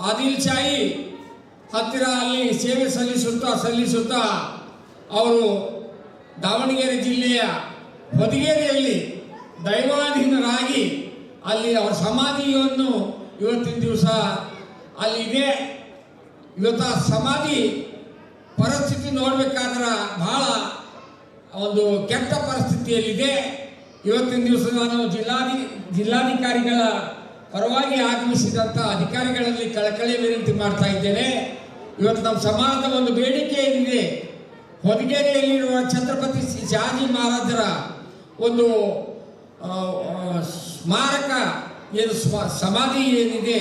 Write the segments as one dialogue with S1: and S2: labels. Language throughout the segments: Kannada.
S1: ಆದಿಲ್ಶಾಹಿ ಹತ್ತಿರ ಅಲ್ಲಿ ಸೇವೆ ಸಲ್ಲಿಸುತ್ತಾ ಅವರು ದಾವಣಗೆರೆ ಜಿಲ್ಲೆಯ ಹೊದಿಗೆರೆಯಲ್ಲಿ ದೈವಾಧೀನರಾಗಿ ಅಲ್ಲಿ ಅವರ ಸಮಾಧಿಯನ್ನು ಇವತ್ತಿನ ದಿವಸ ಅಲ್ಲಿದೆ. ಇವತ್ತು ಆ ಸಮಾಧಿ ಪರಿಸ್ಥಿತಿ ನೋಡಬೇಕಾದ್ರೆ ಬಹಳ ಒಂದು ಕೆಟ್ಟ ಪರಿಸ್ಥಿತಿಯಲ್ಲಿದೆ. ಇವತ್ತಿನ ದಿವಸ ನಾನು ಜಿಲ್ಲಾಧಿಕಾರಿಗಳ ಪರವಾಗಿ ಆಗಮಿಸಿದಂಥ ಅಧಿಕಾರಿಗಳಲ್ಲಿ ಕಳಕಳಿ ವಿನಂತಿ ಮಾಡ್ತಾ ಇದ್ದೇನೆ. ಇವತ್ತು ನಮ್ಮ ಸಮಾಜದ ಒಂದು ಬೇಡಿಕೆ ಏನಿದೆ, ಹೊದಿಗೆರೆಯಲ್ಲಿರುವ ಛತ್ರಪತಿ ಶಿವಾಜಿ ಮಹಾರಾಜರ ಒಂದು ಸ್ಮಾರಕ ಏನು ಸಮಾಧಿ ಏನಿದೆ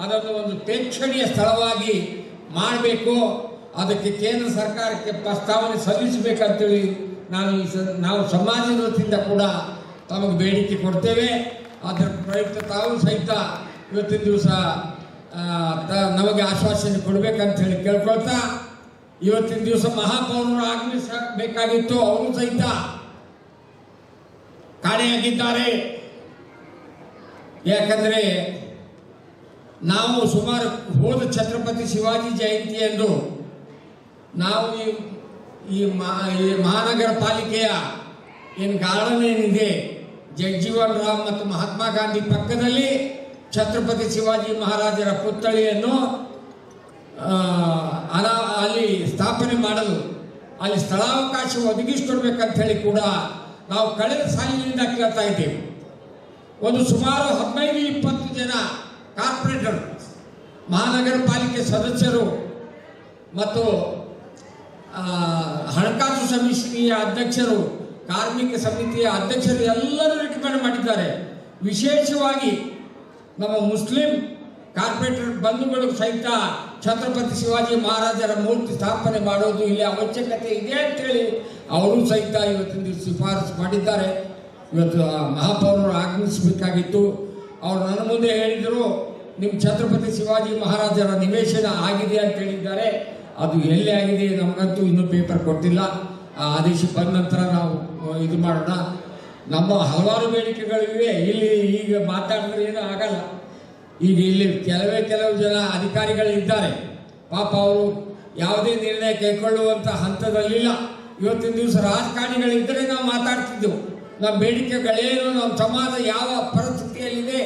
S1: ಅದನ್ನು ಒಂದು ಪ್ರೇಕ್ಷಣೀಯ ಸ್ಥಳವಾಗಿ ಮಾಡಬೇಕು. ಅದಕ್ಕೆ ಕೇಂದ್ರ ಸರ್ಕಾರಕ್ಕೆ ಪ್ರಸ್ತಾವನೆ ಸಲ್ಲಿಸಬೇಕಂತೇಳಿ ನಾವು ಸಮಾಜದ ವತಿಯಿಂದ ಕೂಡ ತಮಗೆ ಬೇಡಿಕೆ ಕೊಡ್ತೇವೆ. ಅದರ ಪ್ರಯುಕ್ತ ತಾವು ಸಹಿತ ಇವತ್ತಿನ ದಿವಸ ನಮಗೆ ಆಶ್ವಾಸನೆ ಕೊಡಬೇಕಂತ ಹೇಳಿ ಕೇಳ್ಕೊಳ್ತಾ, ಇವತ್ತಿನ ದಿವಸ ಮಹಾಪೌರರು ಆಗಮಿಸಬೇಕಾಗಿತ್ತು, ಅವರು ಸಹಿತ ಕಾಣೆಯಾಗಿದ್ದಾರೆ. ಯಾಕಂದರೆ ನಾವು ಸುಮಾರು ಹೋದ ಛತ್ರಪತಿ ಶಿವಾಜಿ ಜಯಂತಿಯಂದು ನಾವು ಈ ಮಹಾನಗರ ಪಾಲಿಕೆಯ ಏನು ಗಾರ್ಡನ್ ಏನಿದೆ ಜಗಜೀವನ್ ರಾಮ್ ಮತ್ತು ಮಹಾತ್ಮ ಗಾಂಧಿ ಪಕ್ಕದಲ್ಲಿ ಛತ್ರಪತಿ ಶಿವಾಜಿ ಮಹಾರಾಜರ ಪುತ್ಥಳಿಯನ್ನು ಅಲ್ಲಿ ಸ್ಥಾಪನೆ ಮಾಡಲು ಅಲ್ಲಿ ಸ್ಥಳಾವಕಾಶ ಒದಗಿಸಿಕೊಡ್ಬೇಕಂತ ಹೇಳಿ ಕೂಡ ನಾವು ಕಳೆದ ಸಾಲಿನಿಂದ ಕೇಳ್ತಾ ಇದ್ದೇವೆ. ಒಂದು ಸುಮಾರು 15-20 ಜನ ಕಾರ್ಪೊರೇಟರ್, ಮಹಾನಗರ ಪಾಲಿಕೆ ಸದಸ್ಯರು ಮತ್ತು ಹಣಕಾಸು ಸಮಿತಿಯ ಅಧ್ಯಕ್ಷರು, ಕಾರ್ಮಿಕ ಸಮಿತಿಯ ಅಧ್ಯಕ್ಷರು ಎಲ್ಲರೂ ರಿಕಮೆಂಡ್ ಮಾಡಿದ್ದಾರೆ. ವಿಶೇಷವಾಗಿ ನಮ್ಮ ಮುಸ್ಲಿಂ ಕಾರ್ಪೊರೇಟರ್ ಬಂಧುಗಳು ಸಹಿತ ಛತ್ರಪತಿ ಶಿವಾಜಿ ಮಹಾರಾಜರ ಮೂರ್ತಿ ಸ್ಥಾಪನೆ ಮಾಡೋದು ಇಲ್ಲಿ ಅವಶ್ಯಕತೆ ಇದೆ ಅಂತೇಳಿ ಅವರು ಸಹಿತ ಇವತ್ತಿನ ದಿವಸ ಶಿಫಾರಸು ಮಾಡಿದ್ದಾರೆ. ಇವತ್ತು ಮಹಾಪೌರರು ಆಗಮಿಸಬೇಕಾಗಿತ್ತು. ಅವರು ನನ್ನ ಮುಂದೆ ಹೇಳಿದರು, ನಿಮ್ಮ ಛತ್ರಪತಿ ಶಿವಾಜಿ ಮಹಾರಾಜರ ನಿವೇಶನ ಆಗಿದೆ ಅಂತ ಹೇಳಿದ್ದಾರೆ. ಅದು ಎಲ್ಲಿ ಆಗಿದೆ ನಮಗಂತೂ ಇನ್ನೂ ಪೇಪರ್ ಕೊಟ್ಟಿಲ್ಲ. ಆ ಆದೇಶ ಬಂದ ನಂತರ ನಾವು ಇದು ಮಾಡೋಣ. ನಮ್ಮ ಹಲವಾರು ಬೇಡಿಕೆಗಳಿವೆ. ಇಲ್ಲಿ ಈಗ ಮಾತಾಡಿದ್ರೆ ಏನೂ ಆಗಲ್ಲ. ಈಗ ಇಲ್ಲಿ ಕೆಲವು ಜನ ಅಧಿಕಾರಿಗಳಿದ್ದಾರೆ, ಪಾಪ ಅವರು ಯಾವುದೇ ನಿರ್ಣಯ ಕೈಗೊಳ್ಳುವಂಥ ಹಂತದಲ್ಲಿಲ್ಲ. ಇವತ್ತಿನ ದಿವಸ ರಾಜಕಾರಣಿಗಳಿದ್ದರೆ ನಾವು ಮಾತಾಡ್ತಿದ್ದೆವು. ನಮ್ಮ ಬೇಡಿಕೆಗಳೇನು, ನಮ್ಮ ಸಮಾಜ ಯಾವ ಪರಿಸ್ಥಿತಿಯಲ್ಲಿದೆ,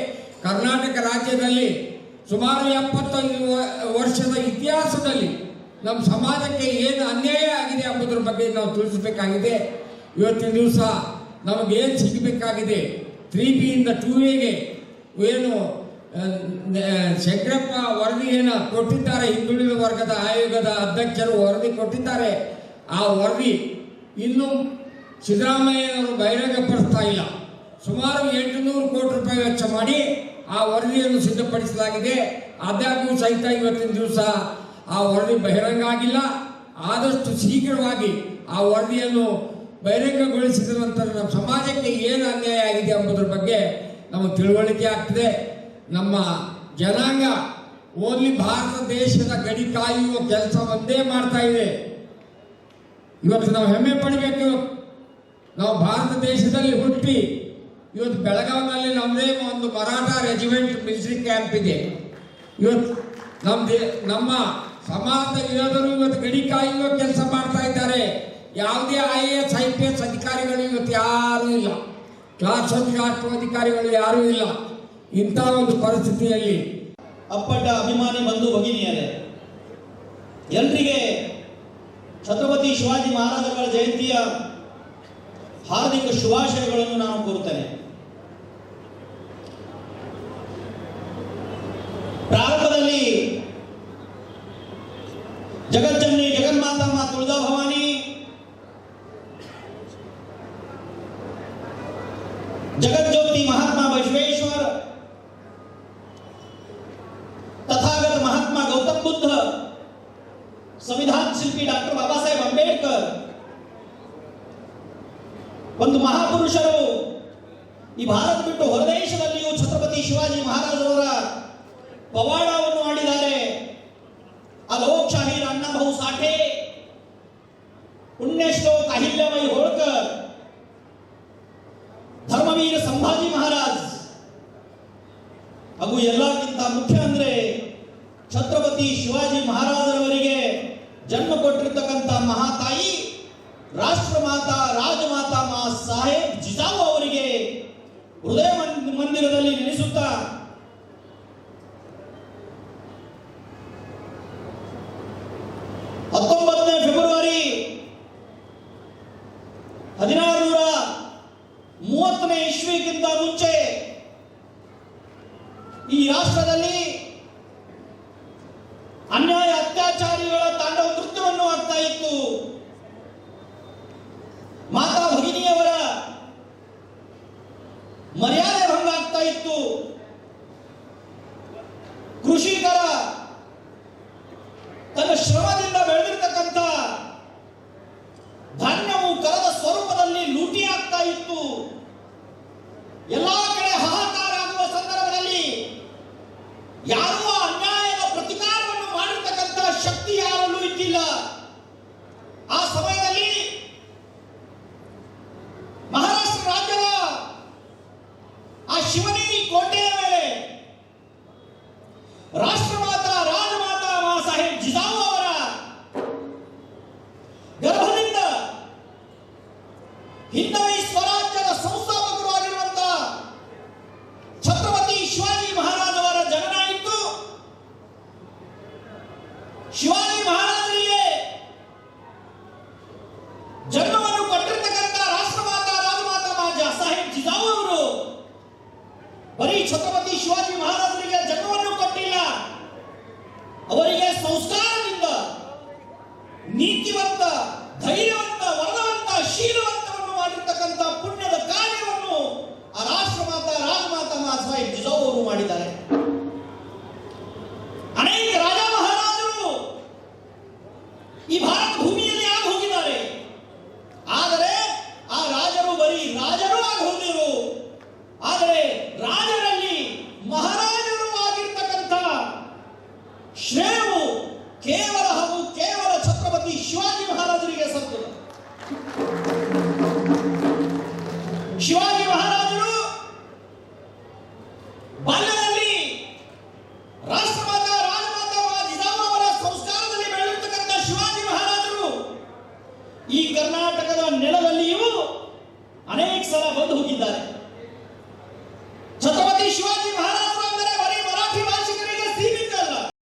S1: ಕರ್ನಾಟಕ ರಾಜ್ಯದಲ್ಲಿ ಸುಮಾರು 75 ವರ್ಷದ ಇತಿಹಾಸದಲ್ಲಿ ನಮ್ಮ ಸಮಾಜಕ್ಕೆ ಏನು ಅನ್ಯಾಯ ಆಗಿದೆ ಎಂಬುದರ ಬಗ್ಗೆ ನಾವು ತಿಳಿಸಬೇಕಾಗಿದೆ. ಇವತ್ತಿನ ದಿವಸ ನಮಗೇನು ಸಿಗಬೇಕಾಗಿದೆ, 3Bಯಿಂದ 2Aಗೆ ಏನು ಶಂಕರಪ್ಪ ವರದಿ ಏನು ಕೊಟ್ಟಿದ್ದಾರೆ, ಹಿಂದುಳಿದ ವರ್ಗದ ಆಯೋಗದ ಅಧ್ಯಕ್ಷರು ವರದಿ ಕೊಟ್ಟಿದ್ದಾರೆ. ಆ ವರದಿ ಇನ್ನೂ ಸಿದ್ದರಾಮಯ್ಯನವರು ಬಹಿರಂಗಪಡಿಸ್ತಾ ಇಲ್ಲ. ಸುಮಾರು 800 ಕೋಟಿ ರೂಪಾಯಿ ವೆಚ್ಚ ಮಾಡಿ ಆ ವರದಿಯನ್ನು ಸಿದ್ಧಪಡಿಸಲಾಗಿದೆ. ಆದಾಗ್ಯೂ ಸಹಿತ ಇವತ್ತಿನ ದಿವಸ ಆ ವರದಿ ಬಹಿರಂಗ ಆಗಿಲ್ಲ. ಆದಷ್ಟು ಶೀಘ್ರವಾಗಿ ಆ ವರದಿಯನ್ನು ಬಹಿರಂಗಗೊಳಿಸಿದ ನಂತರ ನಮ್ಮ ಸಮಾಜಕ್ಕೆ ಏನು ಅನ್ಯಾಯ ಆಗಿದೆ ಎಂಬುದರ ಬಗ್ಗೆ ನಮಗೆ ತಿಳುವಳಿಕೆ ಆಗ್ತದೆ. ನಮ್ಮ ಜನಾಂಗ ಓನ್ಲಿ ಭಾರತ ದೇಶದ ಗಡಿ ಕಾಯುವ ಕೆಲಸ ಒಂದೇ ಮಾಡ್ತಾ ಇದೆ. ಇವತ್ತು ನಾವು ಹೆಮ್ಮೆ ಪಡಬೇಕು. ನಾವು ಭಾರತ ದೇಶದಲ್ಲಿ ಹುಟ್ಟಿ ಇವತ್ತು ಬೆಳಗಾವಿನಲ್ಲಿ ನಮ್ಮದೇ ಒಂದು ಮರಾಠ ರೆಜಿಮೆಂಟ್ ಮಿಲಿಟರಿ ಕ್ಯಾಂಪ್ ಇದೆ. ಇವತ್ತು ನಮ್ಮ ಸಮಾಜದ ಯೋಧರು ಇವತ್ತು ಗಡಿ ಕಾಯುವ ಕೆಲಸ ಮಾಡ್ತಾ ಇದ್ದಾರೆ. ಯಾವುದೇ IAS IPS ಅಧಿಕಾರಿಗಳು ಇವತ್ತು ಯಾರೂ ಇಲ್ಲ, ಕ್ಲಾಸ್ 1 ಅಧಿಕಾರಿಗಳು ಯಾರೂ ಇಲ್ಲ. ಇಂಥ ಒಂದು ಪರಿಸ್ಥಿತಿಯಲ್ಲಿ
S2: ಅಪ್ಪಟ ಅಭಿಮಾನಿ ಬಂಧು ಭಗಿನಿಯರೇ, ಎಲ್ರಿಗೆ ಛತ್ರಪತಿ ಶಿವಾಜಿ ಮಹಾರಾಜರ ಜಯಂತಿಯ ಹಾರ್ದಿಕ ಶುಭಾಶಯಗಳನ್ನು ನಾನು ಕೋರುತ್ತೇನೆ. ಪ್ರಾರಂಭದಲ್ಲಿ ಜಗಜ್ಜನನಿ ಜಗನ್ಮಾತಮ್ಮ ತುಳಜಾ ಭವಾನಿ, जगज्योति महात्मा बसवेश्वर, तथागत महात्मा गौतम बुद्ध, संविधान शिल्पी डॉक्टर बाबा साहेब अंबेडकर ಒಂದು ಮಹಾಪುರುಷರು ಈ ಭಾರತ ಬಿಟ್ಟು ಹೊರದೇಶದಲ್ಲಿಯೂ ಛತ್ರಪತಿ ಶಿವಾಜಿ ಮಹಾರಾಜರವರ ಪವಾಡವನ್ನು ಮಾಡಿದ್ದಾರೆ. ಅಲೋಕಶಾಹಿ ಅಣ್ಣಾಭಾऊ ಸಾಠೆ, ಪುಣ್ಯಶ್ಲೋಕ ಅಹಿಲ್ಯಮಯಿ ಹೋಳ್ಕರ್, ಧರ್ಮವೀರ ಸಂಭಾಜಿ ಮಹಾರಾಜ್ ಹಾಗೂ ಎಲ್ಲಕ್ಕಿಂತ ಮುಖ್ಯ ಅಂದ್ರೆ ಛತ್ರಪತಿ ಶಿವಾಜಿ ಮಹಾರಾಜರವರಿಗೆ ಜನ್ಮ ಕೊಟ್ಟಿರ್ತಕ್ಕಂಥ ಮಹಾತಾಯಿ ರಾಷ್ಟ್ರಮಾತಾ ರಾಜಮಾತಾ ಮಾ ಸಾಹೇಬ್ ಜಿಜಾವು ಅವರಿಗೆ ಹೃದಯ ಮಂದಿರದಲ್ಲಿ ನೆನೆಸುತ್ತಾ ಫೆಬ್ರವರಿ 1630 ಇಸ್ವಿಗಿಂತ ಮುಂಚೆ ಈ ರಾಷ್ಟ್ರದಲ್ಲಿ ಅನ್ಯಾಯ ಅತ್ಯಾಚಾರಿಗಳ ತಾಂಡವ ನೃತ್ಯವನ್ನು ಆಗ್ತಾ ಇತ್ತು. ಮಾತಾ ಭಗಿನಿಯವರ ಮರ್ಯಾದೆ ಭಂಗ ಆಗ್ತಾ ಇತ್ತು. ಕೃಷಿಕರ ತನ್ನ ಶ್ರಮದಿಂದ ಬೆಳೆದಿರ್ತಕ್ಕಂಥ ಧಾನ್ಯವು ಕರದ ಸ್ವರೂಪದಲ್ಲಿ ಲೂಟಿ ಆಗ್ತಾ ಇತ್ತು. ಎಲ್ಲಾ ಕಡೆ ಹಾಹಾಕಾರ ಆಗುವ ಸಂದರ್ಭದಲ್ಲಿ ಯಾರೂ ಅನ್ಯಾಯದ ಪ್ರತಿಕಾರವನ್ನು ಮಾಡಿರ್ತಕ್ಕಂಥ ಶಕ್ತಿ ಯಾರಲ್ಲೂ ಇದ್ದಿಲ್ಲ. ಆ ಸಮಯದಲ್ಲಿ ಮಹಾರಾಷ್ಟ್ರ ರಾಜ್ಯದ ಆ ಶಿವನೇರಿ ಕೋಟೆಯ ಮೇಲೆ ರಾಷ್ಟ್ರಮಾತಾ ರಾಜಮಾತಾ ಮಾ ಸಾಹೇಬ್ ಜಿಜಾವು ಅವರ ಗರ್ಭದಿಂದ ಹಿಂದವಿ ಸ್ವರಾಜ್ಯದ ಸಂಸ್ಥಾಪಕರು ಆಗಿರುವಂತಹ ಛತ್ರಪತಿ ಶಿವಾಜಿ ಮಹಾರಾಜ್ ಅವರ ಜನನ ಇತ್ತು. ಶಿವಾಜಿ ಮಹಾರಾಜರಿಗೆ ಜನ್ಮವನ್ನು ಕೊಟ್ಟಿರ್ತಕ್ಕಂಥ ರಾಷ್ಟ್ರಮಾತಾ ರಾಜಮಾತಾ ಮಾ ಸಾಹೇಬ್ ಜಿಜಾವು ಅವರು ಬರೀ ಛತ್ರಪತಿ ಶಿವಾಜಿ ಮಹಾರಾಜರಿಗೆ ಜನ್ಮವನ್ನು ಕೊಟ್ಟಿಲ್ಲ, ಅವರಿಗೆ ಸಂಸ್ಕಾರದಿಂದ ನೀತಿವಂತ, ಧೈರ್ಯವಂತ, ವರ್ಣವಂತ, ಶೀಲವಂತವನ್ನು ಮಾಡಿರ್ತಕ್ಕಂಥ ಪುಣ್ಯದ ಕಾರ್ಯವನ್ನು ಆ ರಾಷ್ಟ್ರಮಾತಾ ರಾಜಮಾತಾ ಮಾ ಸಾಹೇಬ್ ಜಿಜಾವು ಅವರು ಮಾಡಿದ್ದಾರೆ. ಅನೇಕ ರಾಜ ಮಹಾರಾಜರು ಈ ಭಾರತ ಭೂಮಿಯಲ್ಲಿ ಆಗಿ ಹೋಗಿದ್ದಾರೆ. ಆದರೆ ಆ ರಾಜರು ಬರೀ ರಾಜರು ಆಗಿ ಹೋಗಿರು. ಆದರೆ ರಾಜರಲ್ಲಿ ಮಹಾರಾಜರು ಆಗಿರ್ತಕ್ಕಂಥ ಶ್ರೇಯವು ಕೇವಲ ಹಾಗೂ ಕೇವಲ ಛತ್ರಪತಿ ಶಿವಾಜಿ ಮಹಾರಾಜರಿಗೆ ಸಲ್ಲುತ್ತದೆ. ಶಿವಾಜಿ ಮಹಾರಾಜರು ಬಾಲ್ಯದಲ್ಲಿ ರಾಷ್ಟ್ರಮಾತಾ ರಾಜಮಾತಾ ಮಾ ಜಿಜಾವು ಅವರ ಸಂಸ್ಕಾರದಲ್ಲಿ ಬೆಳೆದಿರ್ತಕ್ಕಂಥ ಶಿವಾಜಿ ಮಹಾರಾಜರು ಈ ಕರ್ನಾಟಕದ ನೆಲದಲ್ಲಿಯೂ ಅನೇಕ ಸಲ ಬಂದು ಹೋಗಿ